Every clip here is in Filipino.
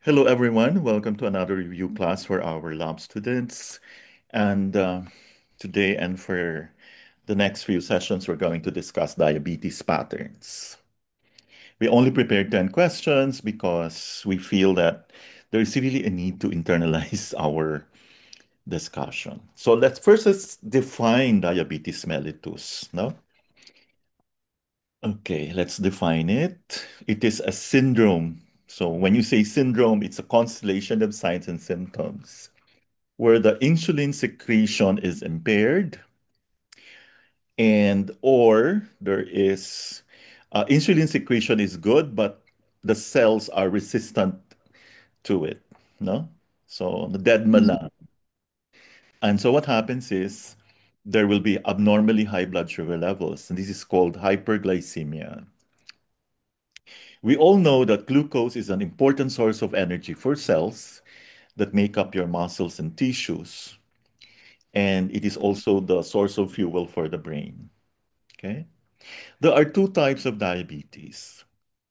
Hello, everyone. Welcome to another review class for our lab students. And today and for the next few sessions, we're going to discuss diabetes patterns. We only prepared 10 questions because we feel that there is really a need to internalize our discussion. So let's define diabetes mellitus, no? Okay, let's define it. It is a syndrome. So when you say syndrome, it's a constellation of signs and symptoms where the insulin secretion is impaired and or there is insulin secretion is good, but the cells are resistant to it, no? So the dead Mhm. lang. And so what happens is there will be abnormally high blood sugar levels, and this is called hyperglycemia. We all know that glucose is an important source of energy for cells that make up your muscles and tissues, and it is also the source of fuel for the brain. Okay. There are two types of diabetes.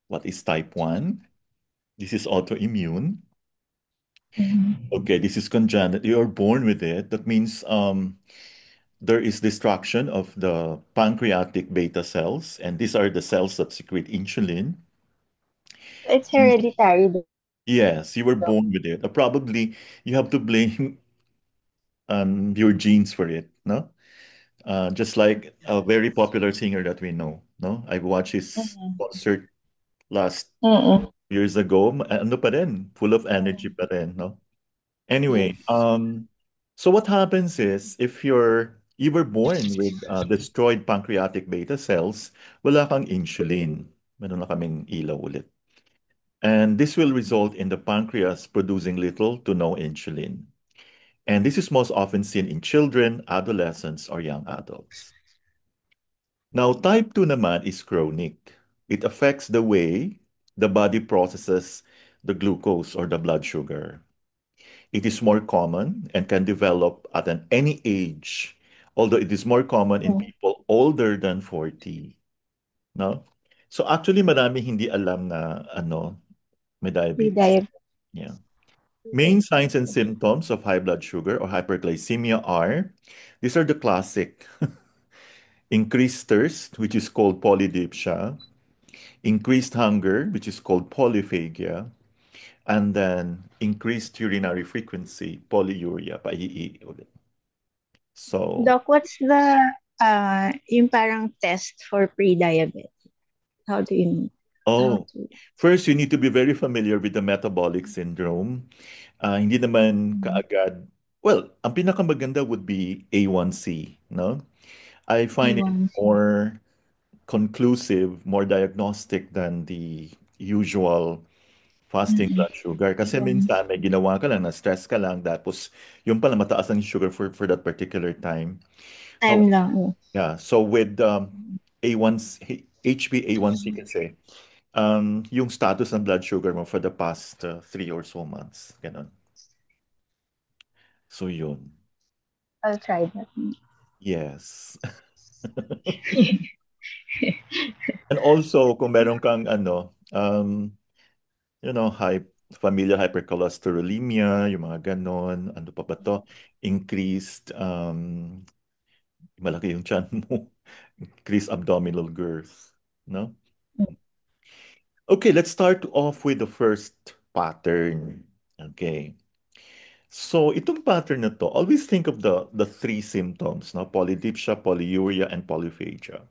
What is type 1? This is autoimmune. Mhm. Okay, this is congenital. You're born with it. That means there is destruction of the pancreatic beta cells, and these are the cells that secrete insulin. It's hereditary Yes, you were though. born with it. Probably you have to blame your genes for it, no? Just like a very popular singer that we know, no? I watched his Mhm. concert last Mm-mm. years ago. Ano pa rin, full of energy Mm. pa rin, no? Anyway, Yes. so what happens is if you were born with destroyed pancreatic beta cells, wala kang insulin. Meron na kaming ilaw ulit. And this will result in the pancreas producing little to no insulin. And this is most often seen in children, adolescents, or young adults. Now, type 2 naman is chronic. It affects the way the body processes the glucose or the blood sugar. It is more common and can develop at any age, although it is more common in Mm. people older than 40. No? So actually, marami hindi alam na may diabetes. Pre-diabetes. Yeah. Main signs and symptoms of high blood sugar or hyperglycemia are, these are the classic increased thirst, which is called polydipsia, increased hunger, which is called polyphagia, and then increased urinary frequency, polyuria, paihi ulit. So, Doc, what's the yung parang test for pre-diabetes? How do you know? How oh, to first you need to be very familiar with the metabolic syndrome. Hindi naman mm. kaagad, well, ang pinakamaganda would be A1C, no? I find it A1C? more conclusive, more diagnostic than the usual fasting Mm-mm. blood sugar. Kasi A1C. minsan may ginawa ka lang, na-stress ka lang, tapos yung pala mataas ang sugar for that particular time. How, Time lang. Oh. yeah, so with A1C, HbA1c kasi, yung status ng blood sugar mo for the past 3 or so months. Ganon. So yun. I'll try that. Yes. And also, kung meron kang familial hypercholesterolemia, yung mga ganon, ano pa ba to? Increased, malaki yung tiyan mo, increased abdominal girth, no? Okay, let's start off with the first pattern. Okay. So, itong pattern na to, always think of the three symptoms, no? Polydipsia, polyuria, and polyphagia.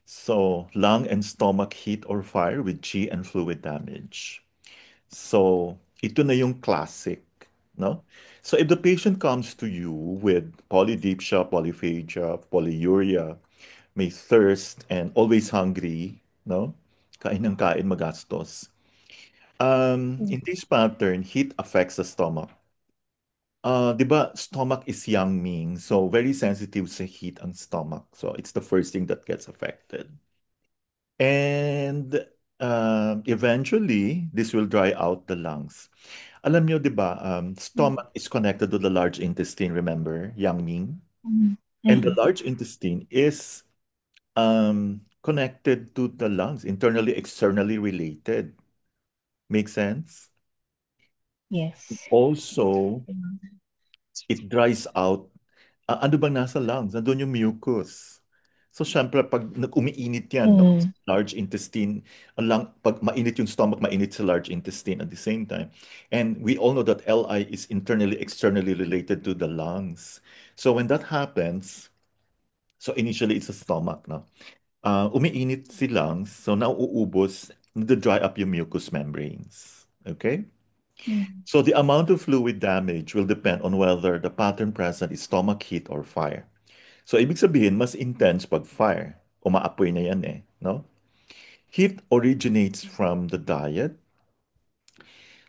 So, lung and stomach heat or fire with G and fluid damage. So, ito na yung classic, no? So, if the patient comes to you with polydipsia, polyphagia, polyuria, may thirst, and always hungry, no? Kain ng kain, magastos. In this pattern, heat affects the stomach. 'Di ba, stomach is yang ming, so very sensitive sa heat ang stomach. So, it's the first thing that gets affected. And eventually, this will dry out the lungs. Alam nyo, di ba, stomach is connected to the large intestine, remember, Yang Ming? And the Mm-mm. large intestine is connected to the lungs, internally, externally related. Make sense? Yes. Also, it dries out. Ano bang nasa lungs? Nandun yung mucus. So, syempre, pag umiinit yan, no? Mm. Large intestine, pag mainit yung stomach, mainit sa large intestine at the same time. And we all know that LI is internally, externally related to the lungs. So, when that happens, so initially it's a stomach, no? Umiinit si lungs, so nauubos, nade-dry up yung mucous membranes. Okay? Mm. So the amount of fluid damage will depend on whether the pattern present is stomach heat or fire. So ibig sabihin, mas intense pag fire. Umaapoy na yan eh, no? Heat originates from the diet,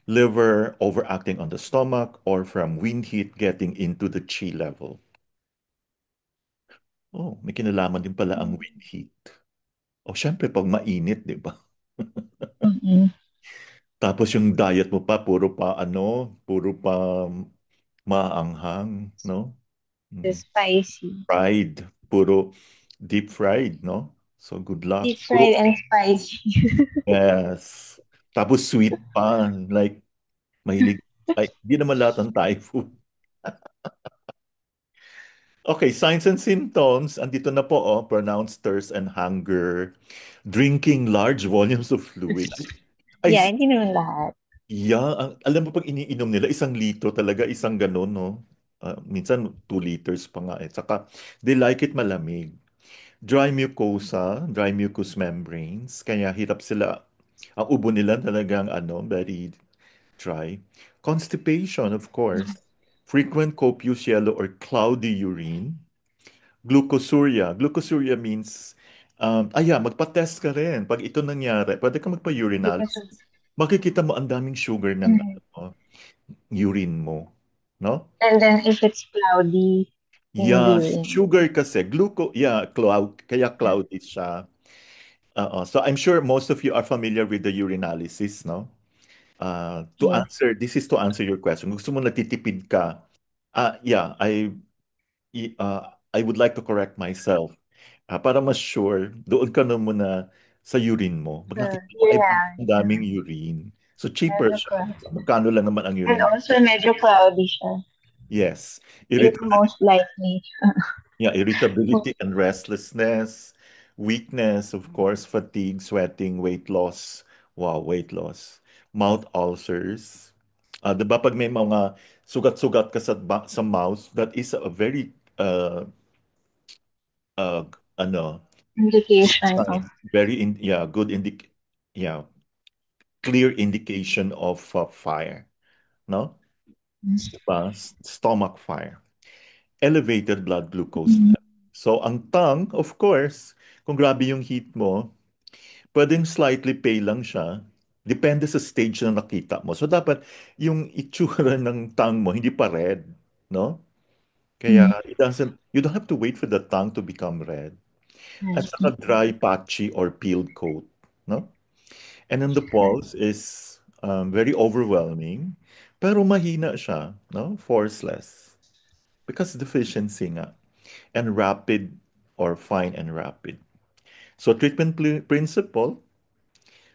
liver overacting on the stomach, or from wind heat getting into the chi level. Oh, may kinalaman din pala ang wind heat. O syempre, pag mainit, di ba? Mm-mm. Tapos yung diet mo pa, puro pa maanghang, no? The Mm. spicy. Fried, puro deep fried, no? So good luck. Deep fried and spicy. Yes. Tapos sweet pa, like mahilig, ay, di naman lahat ng Thai food. Okay, signs and symptoms. Andito na po, oh, pronounced thirst and hunger, drinking large volumes of fluid. Ay, Yeah, hindi naman lahat. yeah, alam mo pag iniinom nila, 1 litro talaga, isang ganun, no? Minsan 2 liters pa nga eh. Saka, they like it malamig. Dry mucosa, dry mucous membranes, kaya hirap sila. Ang ubo nila talagang very dry. Constipation, of course. Frequent copious yellow or cloudy urine. Glucosuria. Glucosuria means, magpa-test ka rin. Pag ito nangyari, pwede ka Because magpa-urinalysis. of, Makikita mo ang daming sugar ng mm. urine mo. No? And then if it's cloudy in Yeah, urine. sugar kasi. Kaya Yeah. cloudy siya. So I'm sure most of you are familiar with the urinalysis, no? Yes. This is to answer your question. Gusto mo nagtitipid ka? Yeah, I would like to correct myself. Para mas sure, doon ka na muna sa urine mo. Pag So, nakita mo, ay, urine. ang daming urine. So cheaper Medyo siya. cloudy. Magkano lang naman ang And urine? also medyo cloudy siya. Yes. It most likely. Yeah, irritability and restlessness, weakness, of course, fatigue, sweating, weight loss. Wow, weight loss. Mouth ulcers. 'Di ba pag may mga sugat-sugat ka sa mouth, that is a very uh ano, Indication of sign, yeah, yeah, clear indication of fire, no? Diba? Stomach fire. Elevated blood glucose level. So, ang tongue, of course, kung grabe yung heat mo, pwedeng slightly pale lang siya. Depende sa stage na nakita mo. So, dapat yung itsura ng tongue mo, hindi pa red, no? Kaya, you don't have to wait for the tongue to become red. At saka dry, patchy, or peeled coat, no? And then the pulse is very overwhelming, pero mahina siya, no? Forceless. Because deficiency nga. And rapid or fine and rapid. So treatment principle.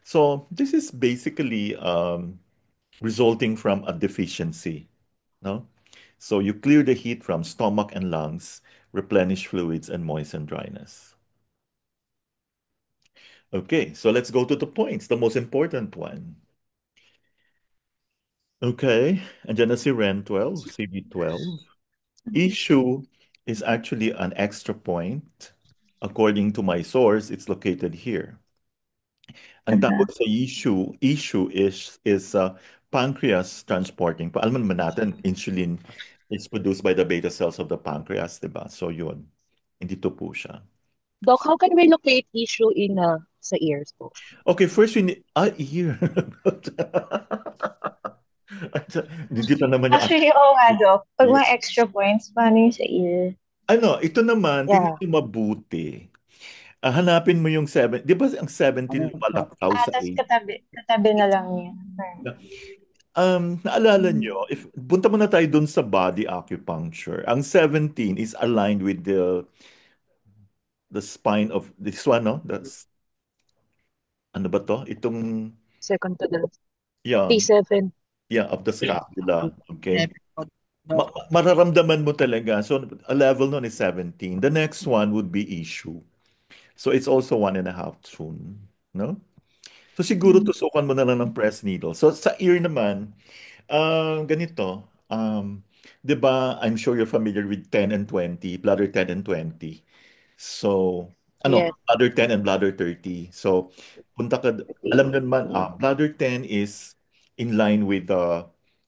So this is basically resulting from a deficiency. No? So you clear the heat from stomach and lungs, replenish fluids, and moisten dryness. Okay, so let's go to the points, the most important one. Okay, and then si REN 12, CB12. Issue is actually an extra point. According to my source, it's located here. Ang tawag sa issue is pancreas transporting. Alam naman natin, insulin is produced by the beta cells of the pancreas, di ba? So yun, hindi to po siya. Doc, how can we locate issue in sa ears po? Okay, first we need, ear. Dito naman yung, Actually, oo nga, Doc. Pag mga extra points, paano yung sa ear? ito naman, tingnan Yeah. nyo mabuti. Hanapin mo yung 7, di ba ang 17 Ano po? lumalaktaw sa Tapos 8? katabi na lang niya. Naalala nyo, if punta muna tayo dun sa body acupuncture. Ang 17 is aligned with the spine of this one, no? Ano ba to? Itong, Second to the yeah, P7. Yeah, of the Yeah. scapula. Okay. Episode. No. Mararamdaman mo talaga. So, a level nun is 17. The next one would be issue. So, it's also 1.5 soon. No? So, siguro Mm. tusukan mo na lang ng press needle. So, sa ear naman, ganito. 'Di ba, I'm sure you're familiar with 10 and 20, bladder 10 and 20. So, Yes. bladder 10 and bladder 30. So, punta ka, alam nyo naman, bladder 10 is in line with the,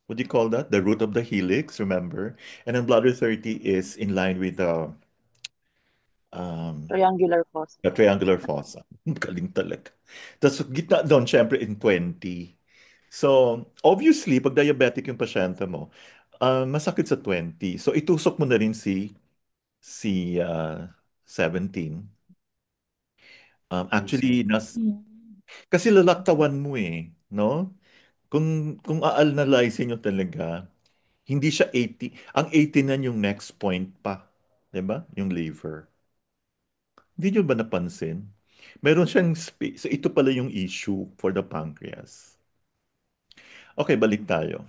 what do you call that? The root of the helix, remember? And then bladder 30 is in line with um, Triangular fossa. the triangular fossa. Galing talaga. Tapos, gitna doon, syempre, in 20. So, obviously, pag diabetic yung pasyente mo, masakit sa 20. So, itusok mo na rin si 17. Actually, Mm. kasi lalaktawan mo eh, no? Kung aalnalize nyo talaga, hindi siya 80. Ang 80 na yung next point pa. 'Di ba? Yung liver. Hindi nyo ba napansin? Meron siyang space. So, ito pala yung issue for the pancreas. Okay, balik tayo.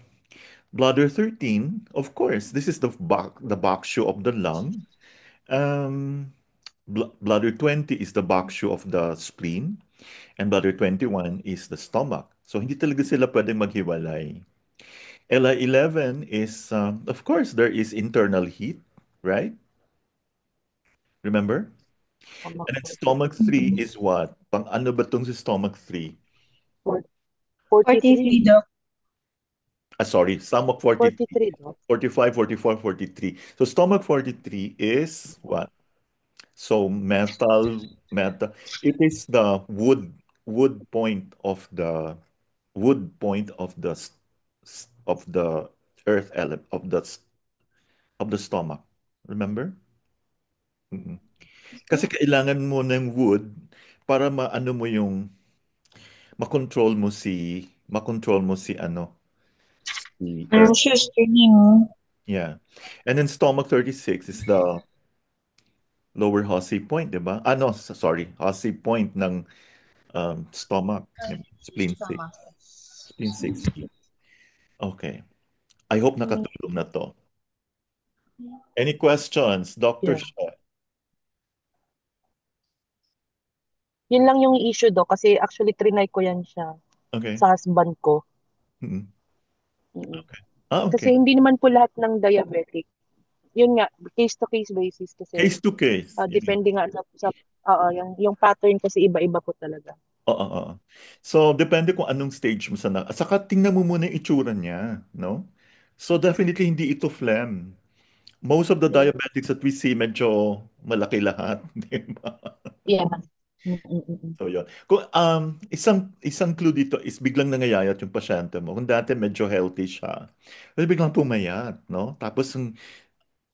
Bladder 13, of course, this is the back shoe of the lung. Um, bladder 20 is the back shoe of the spleen. And bladder 21 is the stomach. So, hindi talaga sila pwedeng maghiwalay. LI11 is, of course, there is internal heat, right? Remember? Tama And then po. stomach 3 Mm. is what? Pang ano ba tong si stomach 3? Four- 43. 43, Doc. Sorry, stomach 43, 43 daw. 45, 44, 43. So stomach 43 is what? So metal. It is the wood point of the wood point of the earth element of the stomach. Remember? Mm-mm. Kasi kailangan mo ng wood para maano mo yung makontrol mo si ano, si Ang earth. sister niyo. Yeah. And then stomach 36 is the lower Hossy point, di ba? No, sorry. Hossy point ng stomach. Di ba? Spleen 6. Stomach. Spleen 60. Okay. I hope Mm, nakatulong na to. Any questions, Dr. yeah. Shah? Yun lang yung issue do kasi actually trinay ko yan siya Okay. sa husband ko. Mm-mm. Mm. Okay. Kasi Okay. hindi naman po lahat ng diabetic. Yun nga, case to case basis kasi Case to case. Yeah. depende nga sa yung pattern kasi iba-iba po talaga. Oo, oo. So, depende kung anong stage mo at saka tingnan mo muna yung itsura niya, no? So, definitely hindi ito phlegm. Most of the Yeah. diabetics that we see, medyo malaki lahat, di ba? Yeah. Mm. So, yun. Isang clue dito is biglang nangayayat yung pasyente mo. Kung dati medyo healthy siya, pero biglang pumayat, no? Tapos,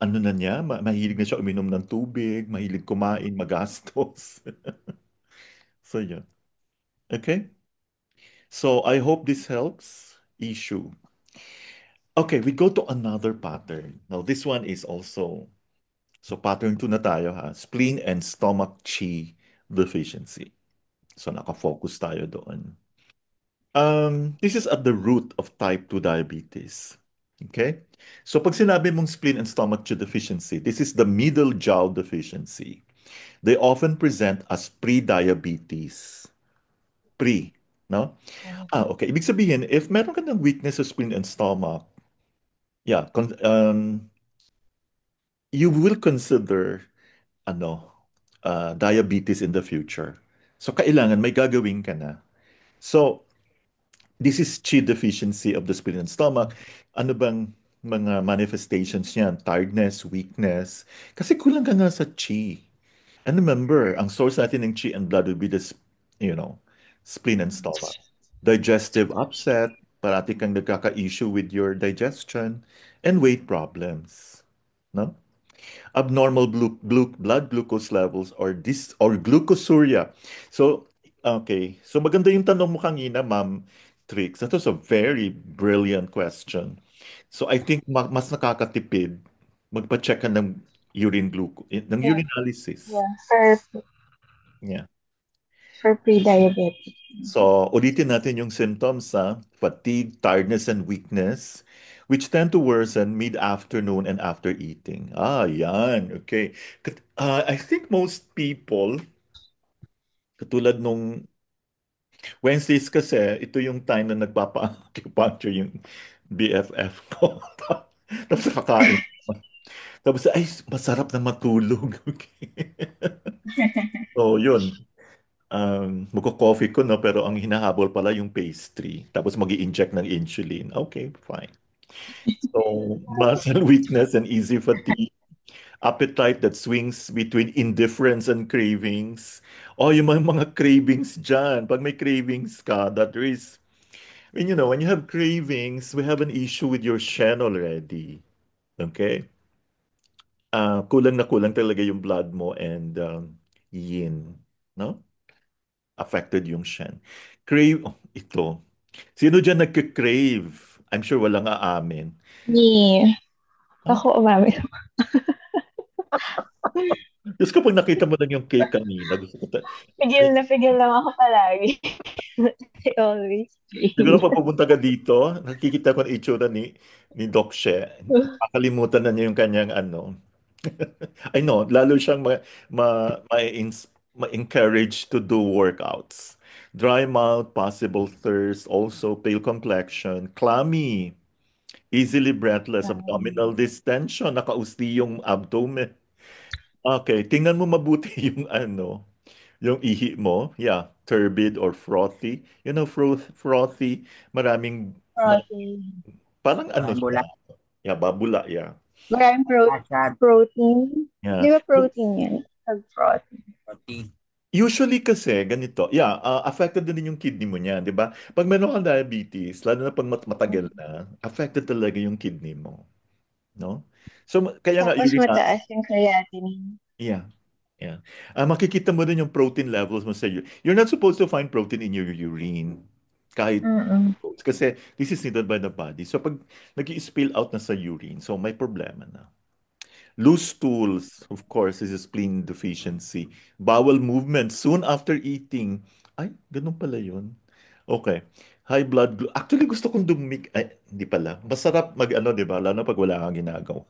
ano na niya, mahilig na siya uminom ng tubig, mahilig kumain, magastos. So, yun. Okay? So, I hope this helps. Issue. Okay, we go to another pattern. Now, this one is also, so pattern 2 na tayo ha. Spleen and stomach chi deficiency. So, nakafocus tayo doon. This is at the root of type 2 diabetes. Okay? So, pag sinabi mong spleen and stomach chi deficiency, this is the middle jaw deficiency. They often present as pre-diabetes. Pre, no? Okay. Ibig sabihin, if meron ka ng weakness sa spleen and stomach, yeah, you will consider ano, diabetes in the future. So, kailangan may gagawin ka na. So, this is Qi deficiency of the spleen and stomach. Ano bang mga manifestations niyan? Tiredness, weakness. Kasi kulang ka nga sa Qi. And remember, ang source natin ng Qi and blood will be you know, spleen and stomach. Digestive upset, parati kang nagkaka-issue with your digestion, and weight problems. No? Abnormal blood glucose levels or glucosuria. So, okay. So maganda yung tanong mo kanina, Ma'am Trix. That was a very brilliant question. So I think mas nakakatipid magpa-check ka ng Yeah. urinalysis. Yeah. Perfect. Yeah. For pre-diabetic. So, ulitin natin yung symptoms, ha? Fatigue, tiredness, and weakness, which tend to worsen mid-afternoon and after eating. Ah, yan. Okay. I think most people, katulad nung Wednesdays kasi, ito yung time na nagpapa-acupuncture yung BFF ko. Tapos kakain. Tapos, ay, masarap na matulog. Okay. So, yun. Magko-coffee ko, no? Pero ang hinahabol pala yung pastry. Tapos mag inject ng insulin. Okay, fine. So, muscle weakness and easy fatigue. Appetite that swings between indifference and cravings. Oh, yung mga cravings dyan. Pag may cravings ka, that is, when you have cravings, we have an issue with your Shen already. Okay? Kulang na kulang talaga yung blood mo and yin. No? Affected yung Shen. Ito. Sino dyan nagka-crave? I'm sure walang aamin. Yeah. Ah, Ako umami. Diyos ko, pag nakita mo lang yung cake kanina, gusto ko Pigil lang ako palagi. I always siguro crave. pag pupunta ka dito, nakikita ko ang itsura ni Doc She. Kakalimutan na niya yung kanyang ano. I know, lalo siyang ma-encourage to do workouts. Dry mouth, possible thirst, also pale complexion, clammy, easily breathless, abdominal distension, nakausti yung abdomen. Okay, tingnan mo mabuti yung ano, yung ihi mo. Yeah, turbid or frothy. Frothy, maraming, Protein. parang ano siya. Babula. Yeah, babula, yeah. Maraming Asad. protein. Di Yeah. ba protein yan? Pag-protein. Roti. Usually kasi, ganito, yeah, affected din yung kidney mo niyan, di ba? Pag meron kang diabetes, lalo na pag matagal na, affected talaga yung kidney mo, no? So, kaya nga, Tapos mataas yung creatinine. yeah, yeah. Makikita mo din yung protein levels mo sa You're not supposed to find protein in your urine, kahit Mm-mm. kasi this is needed by the body. So, pag nag-i-spill out na sa urine, so may problema na. Loose stools, of course, is a spleen deficiency. Bowel movement soon after eating. Ay, ganun pala yun. Okay. High blood Actually, gusto kong ay, hindi pala. Masarap mag-ano, di ba? Lalo pag wala kang ginagawa.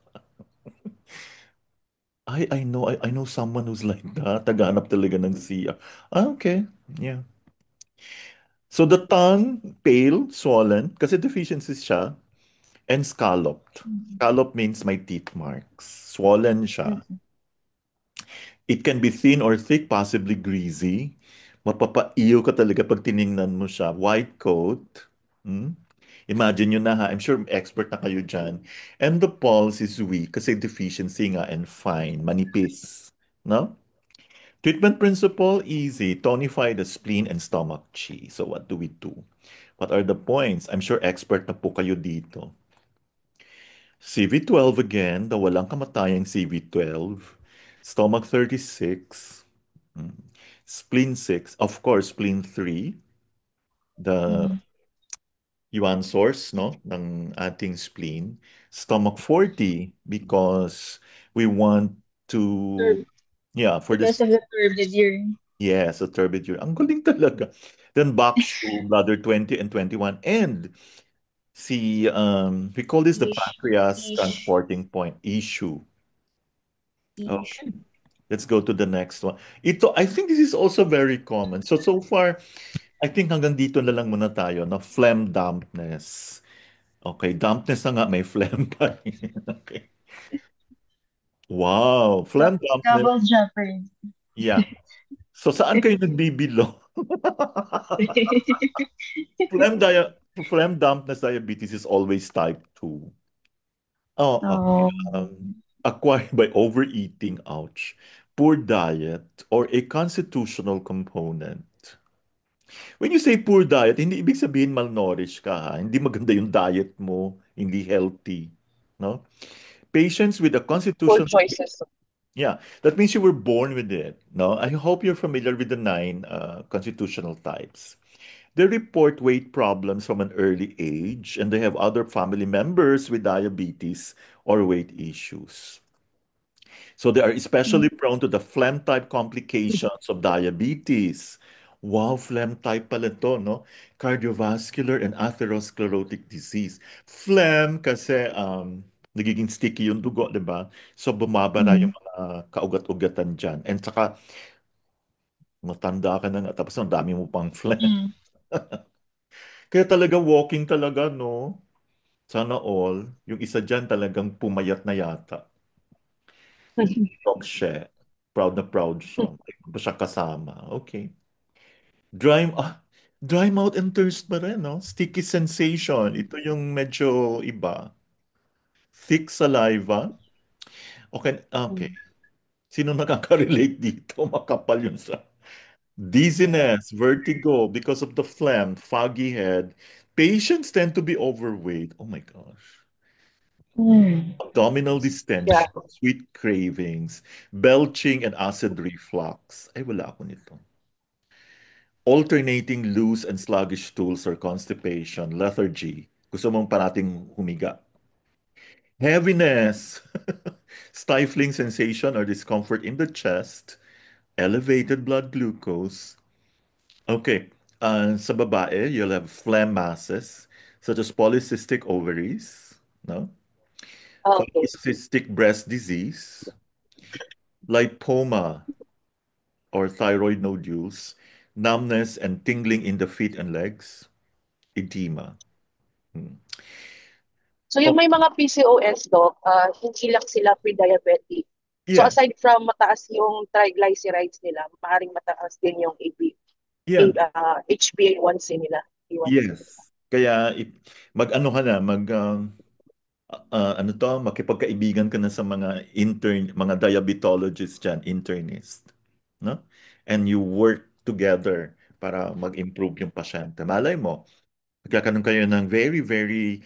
I know someone who's like that. Taganap talaga ng CR. Okay. Yeah. So the tongue, pale, swollen, kasi deficiency siya, and scalloped. Scallop means may teeth marks. Swollen siya. Mm-mm. It can be thin or thick, possibly greasy. Mapapaiyo ka talaga pag tiningnan mo siya. White coat. Hmm? Imagine nyo na ha. I'm sure expert na kayo dyan. And the pulse is weak kasi deficiency nga and fine. Manipis. No? Treatment principle, easy. Tonify the spleen and stomach chi. So what do we do? What are the points? I'm sure expert na po kayo dito. CV12 again, the walang kamatayang CV12. Stomach 36. Mm. Spleen 6. Of course, spleen 3. The Mm. yuan source, no, ng ating spleen. Stomach 40 because we want to, yeah, for Because this, of the turbid urine. yes, a turbid urine. Ang galing talaga. Then Bakshu, bladder 20 and 21. And we call this the Ish. pancreas Ish. transporting point issue. Ish. Okay, let's go to the next one. Ito, I think this is also very common. So far, I think hanggang dito na lang muna tayo, na phlegm dampness. Okay, dampness na nga, may phlegm pa rin. Okay. Wow, phlegm dampness. Double jeopardy. Yeah. So saan kayo nagbibilo? Phlegm dampness diabetes is always type 2. Oh, okay. Oh. Acquired by overeating, ouch. Poor diet or a constitutional component. When you say poor diet, hindi ibig sabihin malnourished ka, ha? Hindi maganda yung diet mo, hindi healthy, no? Patients with a Poor constitutional, choices. yeah, that means you were born with it, no? I hope you're familiar with the nine constitutional types. They report weight problems from an early age, and they have other family members with diabetes or weight issues. So they are especially prone to the phlegm type complications of diabetes Wow, phlegm type pala to, no? Cardiovascular and atherosclerotic disease. Phlegm kasi nagiging sticky yung dugo, di ba? So bumabara yung Mm. mga kaugat-ugatan dyan. And saka matanda ka na nga, tapos ang dami mo pang phlegm. Mm. Kaya talaga walking talaga, no? Sana all. Yung isa dyan talagang pumayat na yata. Dog siya. Proud na proud siya. Ba siya kasama? Okay. Dry, dry mouth and thirst pa rin, no? Sticky sensation. Ito yung medyo iba. Thick saliva. Okay, okay. Sino nakaka-relate dito? Makapal yun sa dizziness, vertigo because of the phlegm, foggy head. Patients tend to be overweight. Oh my gosh. Mm. Abdominal Yeah. distension, sweet cravings, belching, and acid reflux. Ay, wala ako nito. Alternating loose and sluggish stools or constipation, lethargy. Gusto mong parating humiga. Heaviness, stifling sensation or discomfort in the chest, elevated blood glucose. Okay, sa babae, you'll have phlegm masses such as polycystic ovaries, no? Okay. Polycystic breast disease, lipoma or thyroid nodules, numbness and tingling in the feet and legs, edema. Hmm. So yung Oh, may mga PCOS, Doc, hindi lang sila pre-diabetic. So yeah, aside from mataas yung triglycerides nila, maaaring mataas din yung yeah, HbA1c nila. A1C. yes. Kaya mag-ano ka na, ano to, makipagkaibigan ka na sa mga diabetologists dyan, internist, no? And you work together para mag-improve yung pasyente. Malay mo, magkakaroon kayo ng very, very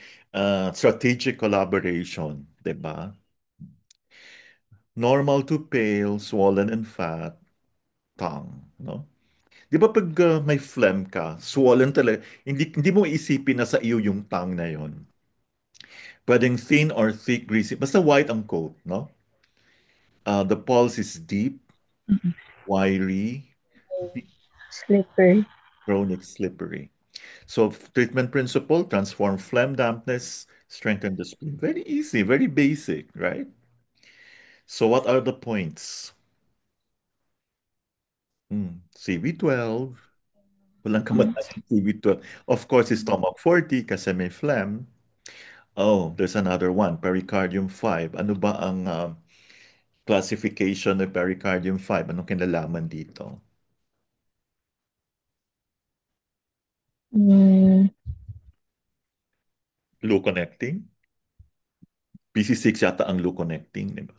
strategic collaboration, di ba? Normal to pale, swollen and fat, tongue, no? Di ba pag may phlegm ka, swollen talaga, hindi mo isipin na sa iyo yung tongue na yon. Pwedeng thin or thick, greasy, basta white ang coat, no? The pulse is deep, wiry, Slipper. chronic, slippery. So treatment principle, transform phlegm dampness, strengthen the spleen. Very easy, very basic, right? So what are the points? CV12, walang Yes. kamatayan CV12. Of course, it's stomach 40 kasi may phlegm. Oh, there's another one, pericardium 5. Ano ba ang classification ng pericardium 5? Anong kinalaman dito? Mm. Low connecting? PC6 yata ang low connecting, di ba?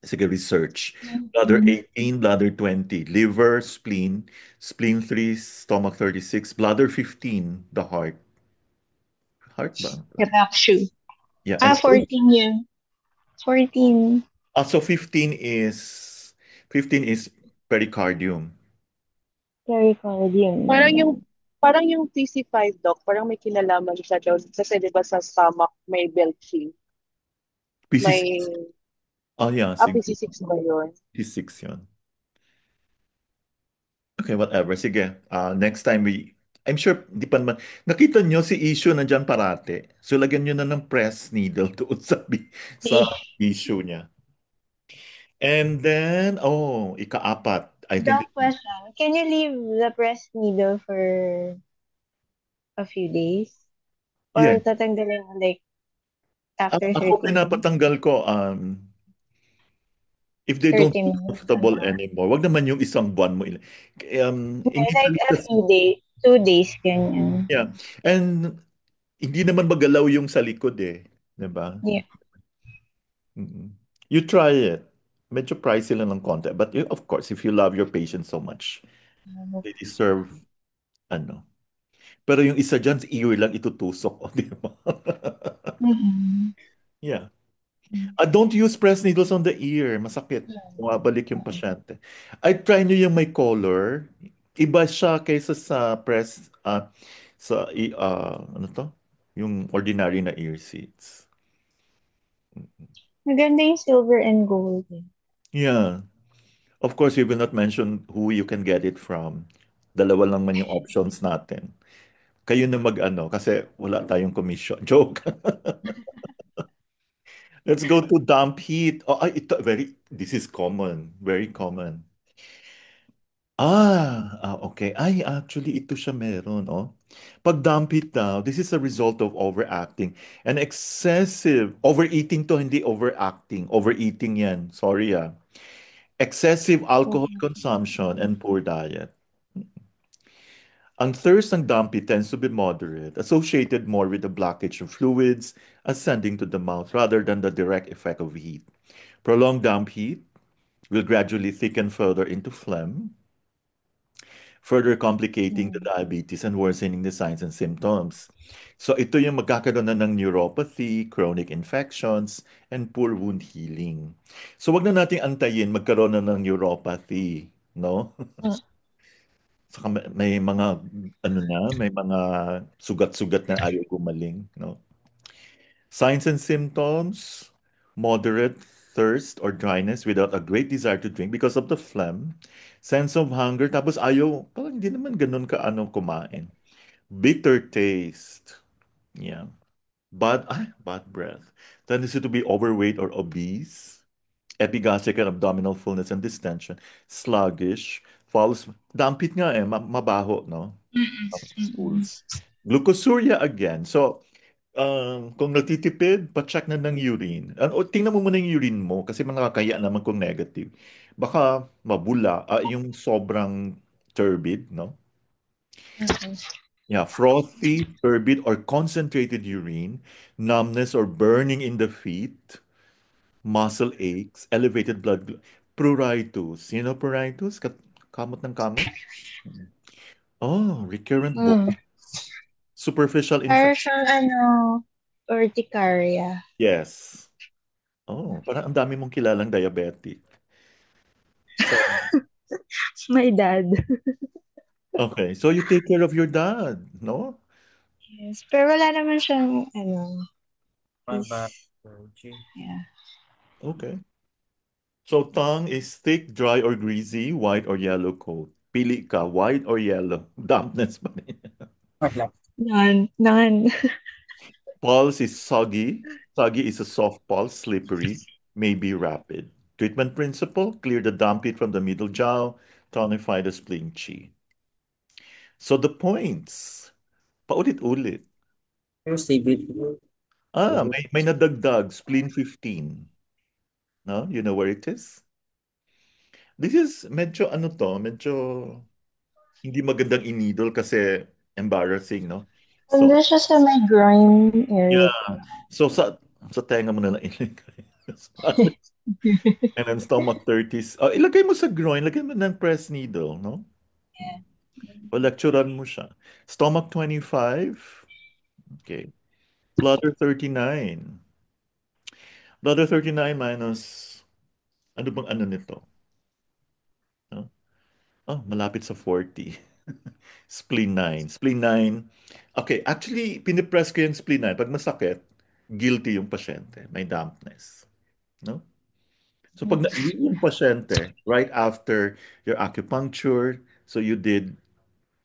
Sige, research. Bladder Mm. 18, bladder 20, liver, spleen, spleen 3, stomach 36, bladder 15, the heart. Heart ba? Karakshu. Yeah, and 14 yun. 14. so 15 is pericardium. Pericardium Parang naman. yung parang yung TC5, Doc, parang may kinalaman siya daw kasi 'di ba sa stomach may belching, PC6. may Yeah, siguro. PC6 ba yun? PC6 yun. Okay, whatever. Sige. Next time I'm sure, di pa naman, nakita nyo si issue nandyan parate. So, lagyan nyo na ng press needle doon sa issue niya. And then, ikaapat. I think, Doc, question. Can you leave the breast needle for a few days? yeah. Or tatanggalin mo like after Ako 30 minutes? pinapatanggal ko, if they don't 30 feel minutes na comfortable lang. anymore, wag naman yung isang buwan mo. Okay, Hindi like a talaga, few days. 2 days, ganyan. yeah. And hindi naman magalaw yung sa likod eh. Diba? Yeah. Mm. You try it. Medyo pricey lang ng konti. But of course, if you love your patients so much, they deserve, ano. Pero yung isa dyan, ear lang itutusok. Di ba? Mm-mm. Yeah. Don't use press needles on the ear. Masakit. Bumabalik yung pasyente. Try nyo yung may color. Iba siya kaysa sa ano to? Yung ordinary na ear seats. Maganda yung silver and gold. Eh. Yeah. Of course, we will not mention who you can get it from. Dalawa lang man yung options natin. Kayo na mag-ano, kasi wala tayong commission. Joke. Let's go to damp heat. Oh, ay, this is common. Very common. Okay. Ay, actually, ito siya meron, oh. Pag damp heat daw, this is a result of overacting and excessive, overeating to, hindi overacting. Overeating yan. Sorry, ah. Excessive alcohol consumption and poor diet. Ang thirst ng dumpy tends to be moderate, associated more with the blockage of fluids ascending to the mouth rather than the direct effect of heat. Prolonged damp heat will gradually thicken further into phlegm, further complicating the diabetes and worsening the signs and symptoms. So ito yung magkakaroon na ng neuropathy, chronic infections, and poor wound healing. So wag na nating antayin magkaroon na ng neuropathy, no? Saka may mga ano na, may mga sugat-sugat na ayaw gumaling, no? Signs and symptoms, moderate thirst or dryness without a great desire to drink because of the phlegm, sense of hunger, tapos ayaw, parang hindi naman ganun ka ano kumain. Bitter taste, yeah. Bad breath. Tendency to be overweight or obese. Epigastric and abdominal fullness and distension. Sluggish. Falls. Dampit nga eh. Mabaho, no? Stools. Glucosuria again. So, kung nagtitipid, pa-check na ng urine. O, tingnan mo muna yung urine mo kasi nakakaya naman kung negative. Baka mabula, yung sobrang turbid, no? Yeah, frothy, turbid, or concentrated urine, numbness or burning in the feet, muscle aches, elevated pruritus. You know pruritus? Kamot ng kamot? Oh, recurrent Mm. boils. Superficial Para infection. siyang urticaria. Yes. Oh, parang ang dami mong kilalang diabetic. So, My dad. okay. So you take care of your dad, no? Yes. Pero wala naman siyang, is, Baba. yeah. Okay. So tongue is thick, dry, or greasy, white or yellow coat. Pili ka, white or yellow. Dampness pa rin. Wala. None. None. Pulse is soggy. Soggy is a soft pulse, slippery, may be rapid. Treatment principle, clear the damp heat from the middle jaw, tonify the spleen chi. So the points, paulit-ulit. Yung CBT. May nadagdag, spleen 15. No? You know where it is? This is medyo ano to, medyo hindi magandang inidol kasi embarrassing, no? So, Hindi siya sa may groin area yeah. ko. So sa tenga mo na lang ilagay. And then stomach 30s. Oh, ilagay mo sa groin, lagay mo ng press needle, no? O lecturean mo siya. Stomach 25. Okay. Bladder 39. Bladder 39 minus, ano bang ano nito? No? Oh, malapit sa 40. Spleen 9. Spleen 9. Okay, actually, pinipress ko yung spleen 9. Pag masakit, guilty yung pasyente. May dampness. No? So pag naiwi yung pasyente, right after your acupuncture, so you did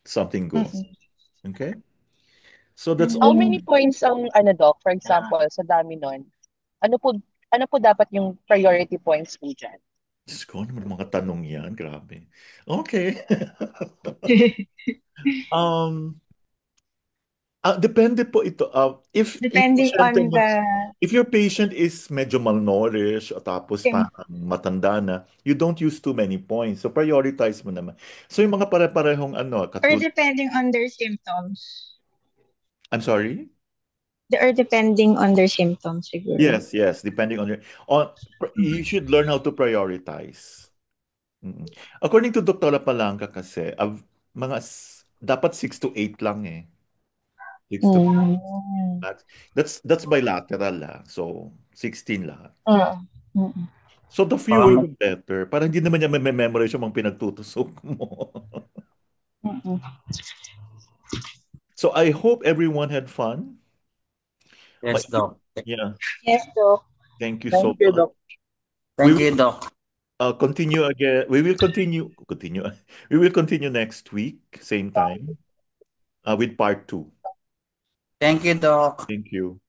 something good. Mm-mm. Okay? So that's How all. many points ang ano doc, for example, sa dami nun? Ano po ano po dapat yung priority points po dyan? Diyos ko, ano naman mga tanong yan? Grabe. Okay. Um, depende po ito. Depending on the If your patient is medyo malnourished o tapos sim- parang matanda na, you don't use too many points. So prioritize mo naman. So yung mga pare-parehong ano, or katulad, depending on their symptoms. I'm sorry? Or depending on their symptoms siguro. Yes, yes, depending on you should learn how to prioritize. Mm. According to Dr. Palanca kasi, dapat 6 to 8 lang eh. 6 to Mm. that's bilateral So 16 lahat. Mm. Mm. So the Baka fewer the better. Para hindi naman niya memorize yung mga pinagtutusok mo. Mm. So I hope everyone had fun. yes, Doc. Yeah, Yes, Doc. thank you so Thank you, much. doc. We Thank you, Doc. Continue again. We will continue. Continue. We will continue next week, same time, with part two. Thank you, Doc. Thank you.